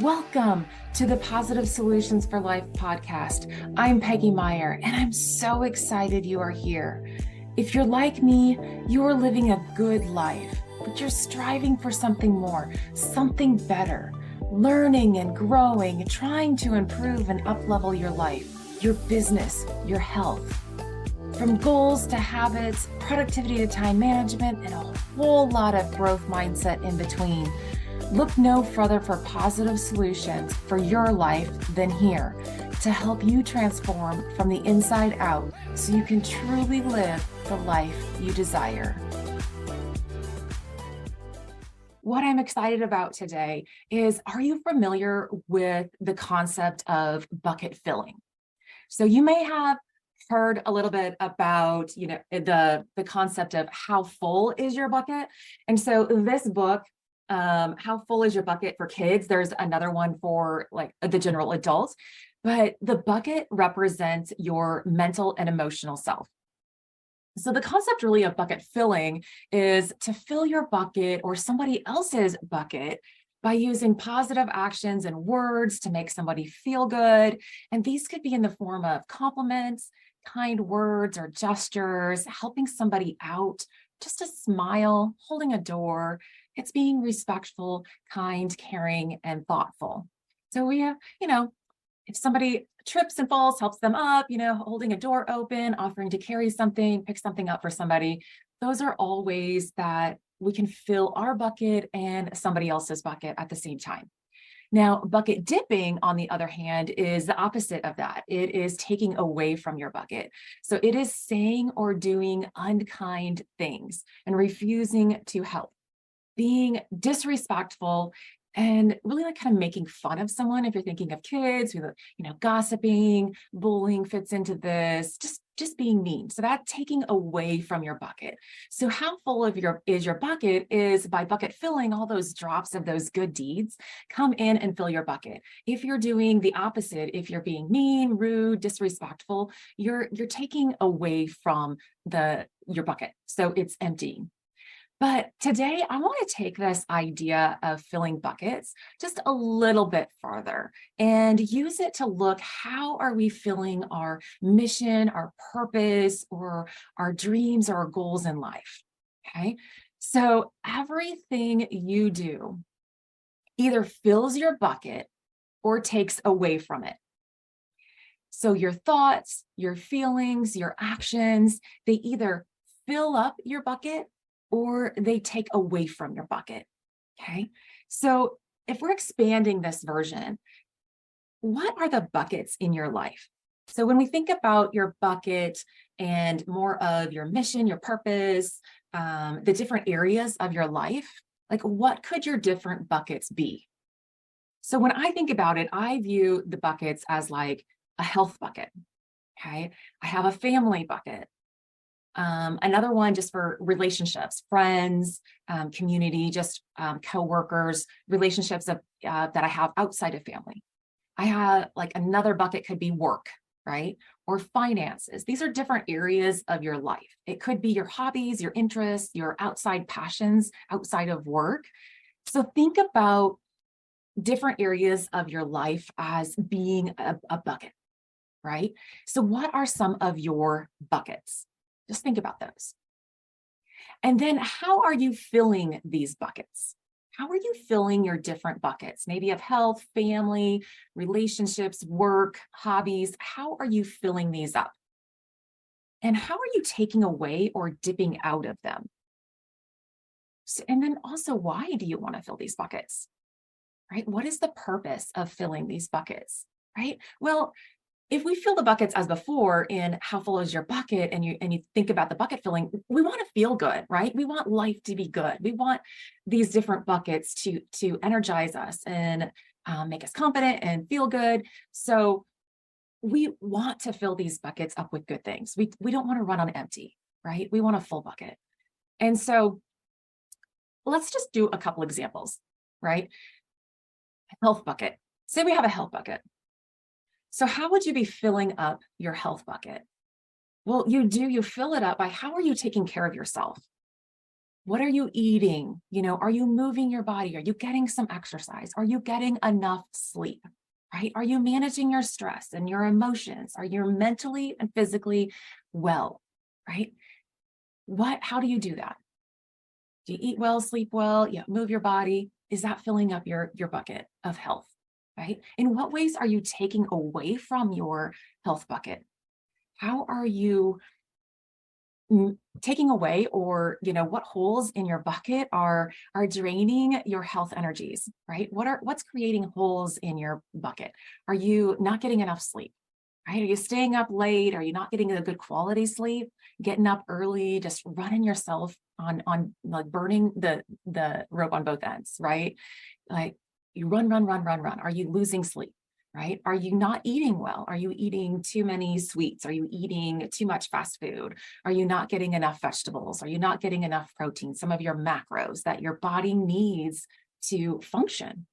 Welcome to the Positive Solutions for Life podcast. I'm Peggy Meyer, and I'm so excited you are here. If you're like me, you are living a good life, but you're striving for something more, something better, learning and growing, trying to improve and up-level your life, your business, your health. From goals to habits, productivity to time management, and a whole lot of growth mindset in between. Look no further for positive solutions for your life than here to help you transform from the inside out so you can truly live the life you desire. What I'm excited about today is, are you familiar with the concept of bucket filling? So you may have heard a little bit about, the concept of how full is your bucket. And so this book, How Full is Your Bucket for kids? There's another one for like the general adult, but the bucket represents your mental and emotional self. So the concept really of bucket filling is to fill your bucket or somebody else's bucket by using positive actions and words to make somebody feel good. And these could be in the form of compliments, kind words or gestures, helping somebody out, just a smile, holding a door. It's being respectful, kind, caring, and thoughtful. So we have, if somebody trips and falls, helps them up, holding a door open, offering to carry something, pick something up for somebody. Those are all ways that we can fill our bucket and somebody else's bucket at the same time. Now, bucket dipping, on the other hand, is the opposite of that. It is taking away from your bucket. So it is saying or doing unkind things and refusing to help, being disrespectful, and really like kind of making fun of someone. If you're thinking of kids, gossiping, bullying fits into this, just being mean. So that taking away from your bucket. So how full of your bucket is by bucket filling. All those drops of those good deeds come in and fill your bucket. If you're doing the opposite, if you're being mean, rude, disrespectful, you're taking away from your bucket. So it's emptying. But today I want to take this idea of filling buckets just a little bit farther and use it to look, how are we filling our mission, our purpose, or our dreams or our goals in life? Okay. So everything you do either fills your bucket or takes away from it. So your thoughts, your feelings, your actions, they either fill up your bucket or they take away from your bucket, okay? So if we're expanding this version, what are the buckets in your life? So when we think about your bucket and more of your mission, your purpose, the different areas of your life, like what could your different buckets be? So when I think about it, I view the buckets as like a health bucket, okay? I have a family bucket. Another one just for relationships, friends, community, just coworkers, relationships that I have outside of family. I have like another bucket could be work, right? Or finances. These are different areas of your life. It could be your hobbies, your interests, your outside passions outside of work. So think about different areas of your life as being a bucket, right? So what are some of your buckets? Just think about those. And then how are you filling these buckets? How are you filling your different buckets? Maybe of health, family, relationships, work, hobbies. How are you filling these up? And how are you taking away or dipping out of them? So, and then also, why do you want to fill these buckets? Right? What is the purpose of filling these buckets? Right? Well, if we fill the buckets as before in how full is your bucket, and you think about the bucket filling, we want to feel good, right? We want life to be good. We want these different buckets to energize us and make us confident and feel good. So we want to fill these buckets up with good things. We don't want to run on empty, right? We want a full bucket. And so let's just do a couple examples, right? Health bucket. Say we have a health bucket. So how would you be filling up your health bucket? Well, you fill it up by, how are you taking care of yourself? What are you eating? Are you moving your body? Are you getting some exercise? Are you getting enough sleep? Right? Are you managing your stress and your emotions? Are you mentally and physically well? Right? How do you do that? Do you eat well, sleep well? Yeah, move your body. Is that filling up your bucket of health? Right? In what ways are you taking away from your health bucket? How are you taking away, or what holes in your bucket are draining your health energies? Right? What's creating holes in your bucket? Are you not getting enough sleep? Right? Are you staying up late? Are you not getting a good quality sleep? Getting up early, just running yourself on like burning the rope on both ends, right? Like you run, run, run, run, run. Are you losing sleep? Right? Are you not eating well? Are you eating too many sweets? Are you eating too much fast food? Are you not getting enough vegetables? Are you not getting enough protein? Some of your macros that your body needs to function,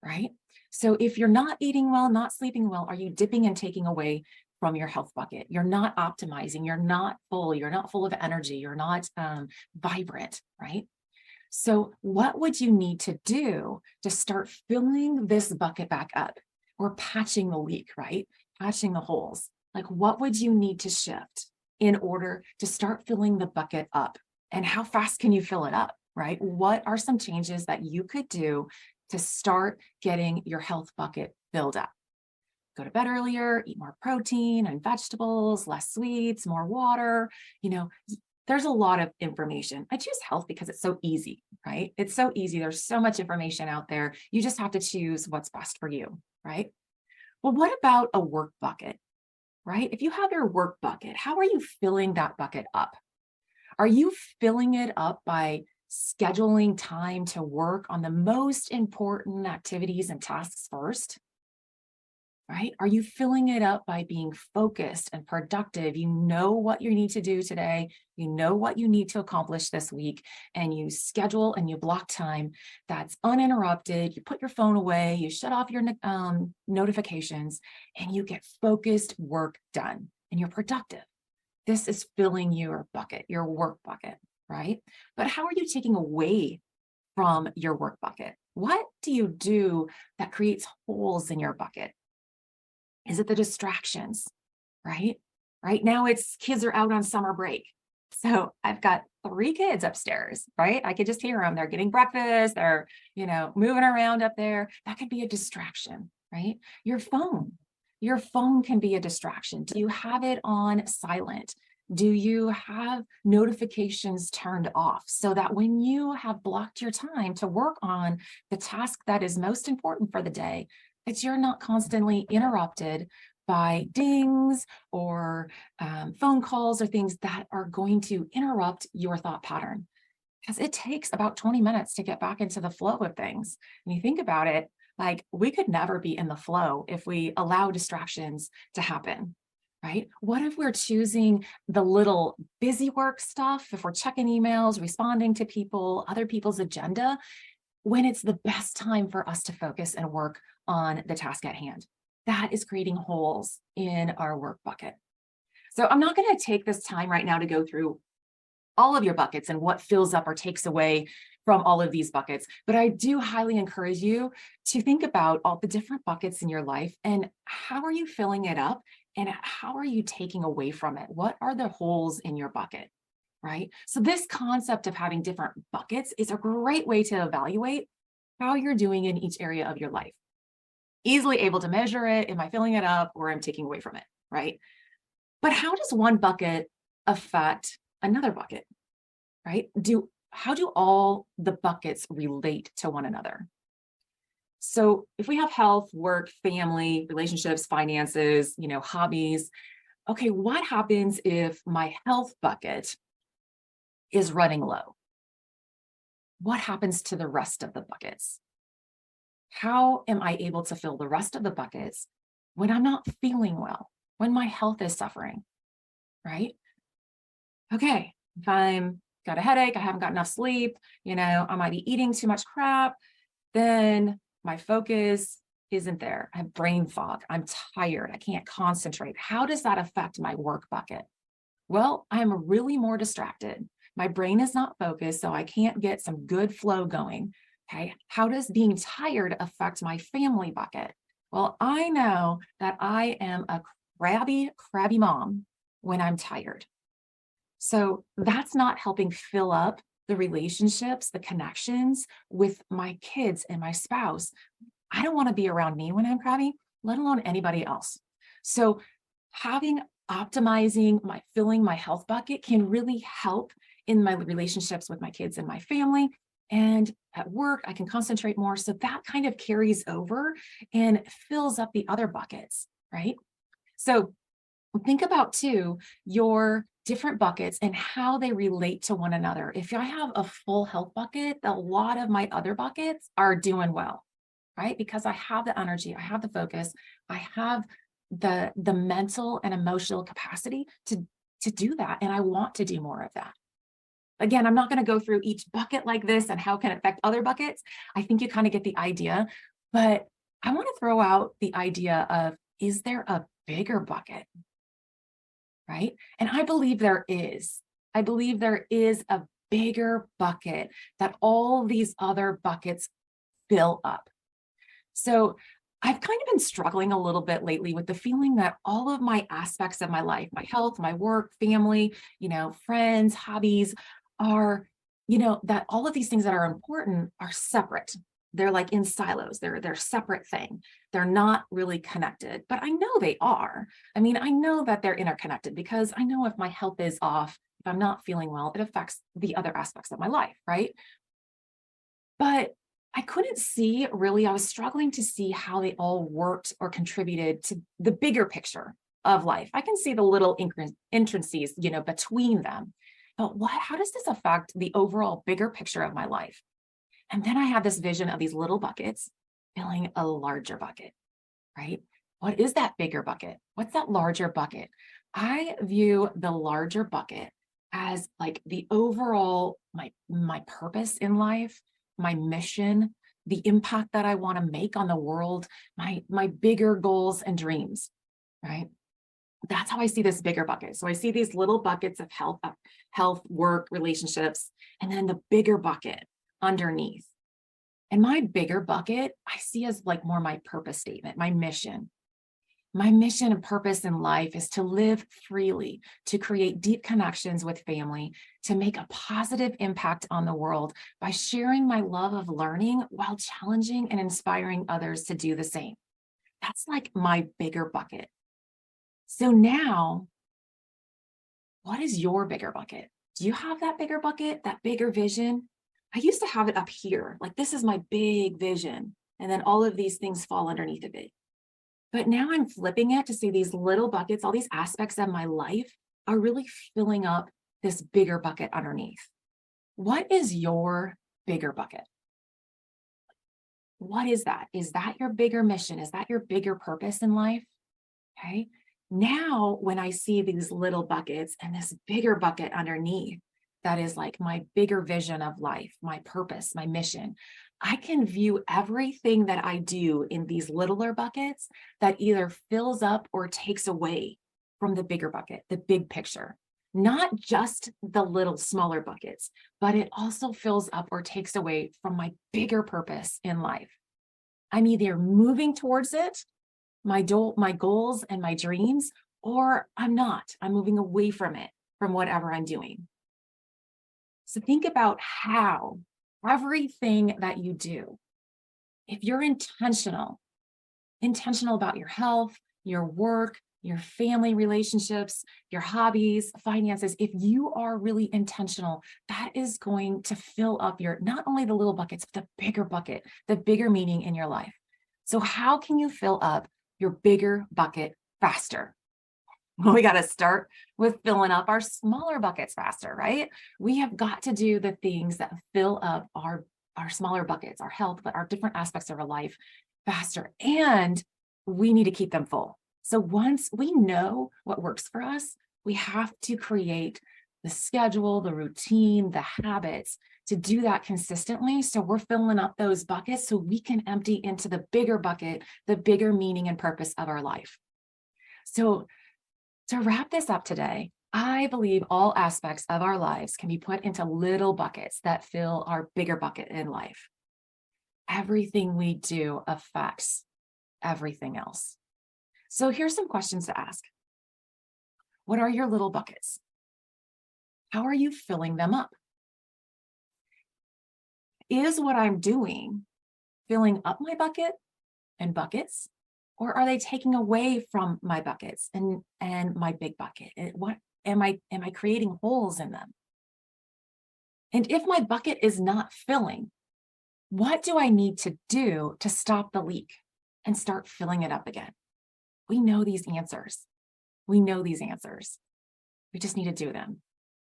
right? So if you're not eating well, not sleeping well, are you dipping and taking away from your health bucket? You're not optimizing. You're not full. You're not full of energy. You're not vibrant, right? So what would you need to do to start filling this bucket back up, or patching the leak, right? Patching the holes. Like, what would you need to shift in order to start filling the bucket up? And how fast can you fill it up, right? What are some changes that you could do to start getting your health bucket filled up? Go to bed earlier, eat more protein and vegetables, less sweets, more water. There's a lot of information. I choose health because it's so easy, right? It's so easy. There's so much information out there. You just have to choose what's best for you, right? Well, what about a work bucket, right? If you have your work bucket, how are you filling that bucket up? Are you filling it up by scheduling time to work on the most important activities and tasks first? Right? Are you filling it up by being focused and productive? You know what you need to do today. You know what you need to accomplish this week, and you schedule and you block time that's uninterrupted. You put your phone away, you shut off your notifications, and you get focused work done, and you're productive. This is filling your bucket, your work bucket, right? But how are you taking away from your work bucket? What do you do that creates holes in your bucket? Is it the distractions, right? Right now kids are out on summer break. So I've got 3 kids upstairs, right? I could just hear them. They're getting breakfast. They're, moving around up there. That could be a distraction, right? Your phone can be a distraction. Do you have it on silent? Do you have notifications turned off so that when you have blocked your time to work on the task that is most important for the day, that you're not constantly interrupted by dings or phone calls or things that are going to interrupt your thought pattern? Because it takes about 20 minutes to get back into the flow of things. And you think about it, like we could never be in the flow if we allow distractions to happen, right? What if we're choosing the little busy work stuff, if we're checking emails, responding to people, other people's agenda, when it's the best time for us to focus and work on the task at hand? That is creating holes in our work bucket. So I'm not going to take this time right now to go through all of your buckets and what fills up or takes away from all of these buckets, but I do highly encourage you to think about all the different buckets in your life and how are you filling it up and how are you taking away from it? What are the holes in your bucket? Right? So this concept of having different buckets is a great way to evaluate how you're doing in each area of your life. Easily able to measure it. Am I filling it up or am I taking away from it? Right? But how does one bucket affect another bucket? Right? How do all the buckets relate to one another? So if we have health, work, family, relationships, finances, hobbies, okay, what happens if my health bucket is running low? What happens to the rest of the buckets? How am I able to fill the rest of the buckets when I'm not feeling well, when my health is suffering, right? Okay, if I'm got a headache, I haven't got enough sleep, I might be eating too much crap, then my focus isn't there. I have brain fog. I'm tired. I can't concentrate. How does that affect my work bucket? Well, I'm really more distracted My brain is not focused, so I can't get some good flow going. Okay. How does being tired affect my family bucket? Well, I know that I am a crabby mom when I'm tired. So that's not helping fill up the relationships, the connections with my kids and my spouse. I don't want to be around me when I'm crabby, let alone anybody else. So having optimizing my filling my health bucket can really help in my relationships with my kids and my family. And at work, I can concentrate more. So that kind of carries over and fills up the other buckets, right? So think about too your different buckets and how they relate to one another. If I have a full health bucket, a lot of my other buckets are doing well, right? Because I have the energy, I have the focus, I have the mental and emotional capacity to do that. And I want to do more of that. Again, I'm not going to go through each bucket like this and how it can affect other buckets. I think you kind of get the idea, but I want to throw out the idea of, is there a bigger bucket? Right? And I believe there is. I believe there is a bigger bucket that all these other buckets fill up. So I've kind of been struggling a little bit lately with the feeling that all of my aspects of my life, my health, my work, family, friends, hobbies are, that all of these things that are important are separate. They're like in silos. They're separate thing. They're not really connected, but I know they are. I mean, I know that they're interconnected because I know if my health is off, if I'm not feeling well, it affects the other aspects of my life, right? But I couldn't see really, I was struggling to see how they all worked or contributed to the bigger picture of life. I can see the little entrances, between them. But how does this affect the overall bigger picture of my life? And then I had this vision of these little buckets filling a larger bucket, right? What is that bigger bucket? What's that larger bucket? I view the larger bucket as like the overall, my purpose in life, my mission, the impact that I want to make on the world, my bigger goals and dreams, right? That's how I see this bigger bucket. So I see these little buckets of health, work, relationships, and then the bigger bucket underneath. And my bigger bucket, I see as like more my purpose statement, my mission. My mission and purpose in life is to live freely, to create deep connections with family, to make a positive impact on the world by sharing my love of learning while challenging and inspiring others to do the same. That's like my bigger bucket. So now, what is your bigger bucket? Do you have that bigger bucket, that bigger vision? I used to have it up here, like this is my big vision. And then all of these things fall underneath of it. But now I'm flipping it to see these little buckets, all these aspects of my life are really filling up this bigger bucket underneath. What is your bigger bucket? What is that? Is that your bigger mission? Is that your bigger purpose in life? Okay. Now, when I see these little buckets and this bigger bucket underneath, that is like my bigger vision of life, my purpose, my mission, I can view everything that I do in these littler buckets that either fills up or takes away from the bigger bucket, the big picture. Not just the little smaller buckets, but it also fills up or takes away from my bigger purpose in life. I'm either moving towards it, my goals and my dreams, or I'm not. I'm moving away from it, from whatever I'm doing. So think about how everything that you do, if you're intentional about your health, your work, your family relationships, your hobbies, finances, if you are really intentional, that is going to fill up your, not only the little buckets, but the bigger bucket, the bigger meaning in your life. So how can you fill up your bigger bucket faster? Well, we got to start with filling up our smaller buckets faster, right? We have got to do the things that fill up our smaller buckets, our health, but our different aspects of our life faster. And we need to keep them full. So once we know what works for us, we have to create the schedule, the routine, the habits to do that consistently. So we're filling up those buckets so we can empty into the bigger bucket, the bigger meaning and purpose of our life. So to wrap this up today, I believe all aspects of our lives can be put into little buckets that fill our bigger bucket in life. Everything we do affects everything else. So here's some questions to ask. What are your little buckets? How are you filling them up? Is what I'm doing filling up my bucket and buckets, or are they taking away from my buckets and my big bucket? What am I creating holes in them? And if my bucket is not filling, what do I need to do to stop the leak and start filling it up again? We know these answers. We know these answers. We just need to do them.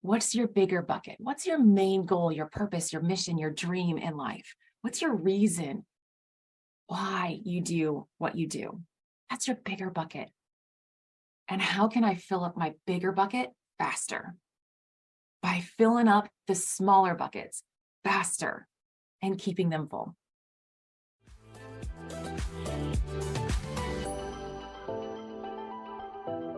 What's your bigger bucket? What's your main goal, your purpose, your mission, your dream in life? What's your reason why you do what you do? That's your bigger bucket. And how can I fill up my bigger bucket faster? By filling up the smaller buckets faster and keeping them full.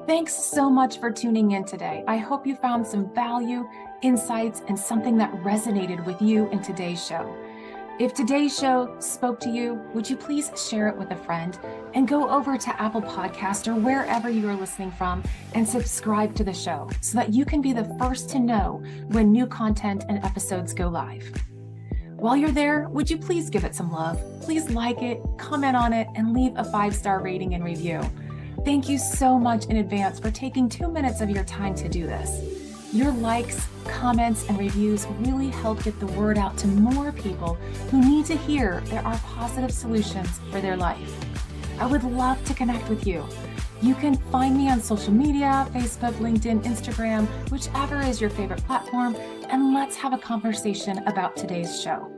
Thanks so much for tuning in today. I hope you found some value, insights, and something that resonated with you in today's show. If today's show spoke to you, would you please share it with a friend and go over to Apple Podcast or wherever you are listening from and subscribe to the show so that you can be the first to know when new content and episodes go live. While you're there, would you please give it some love? Please like it, comment on it, and leave a 5-star rating and review. Thank you so much in advance for taking 2 minutes of your time to do this. Your likes, comments, and reviews really help get the word out to more people who need to hear there are positive solutions for their life. I would love to connect with you. You can find me on social media, Facebook, LinkedIn, Instagram, whichever is your favorite platform, and let's have a conversation about today's show.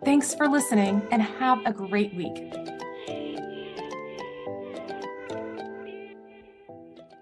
Thanks for listening and have a great week.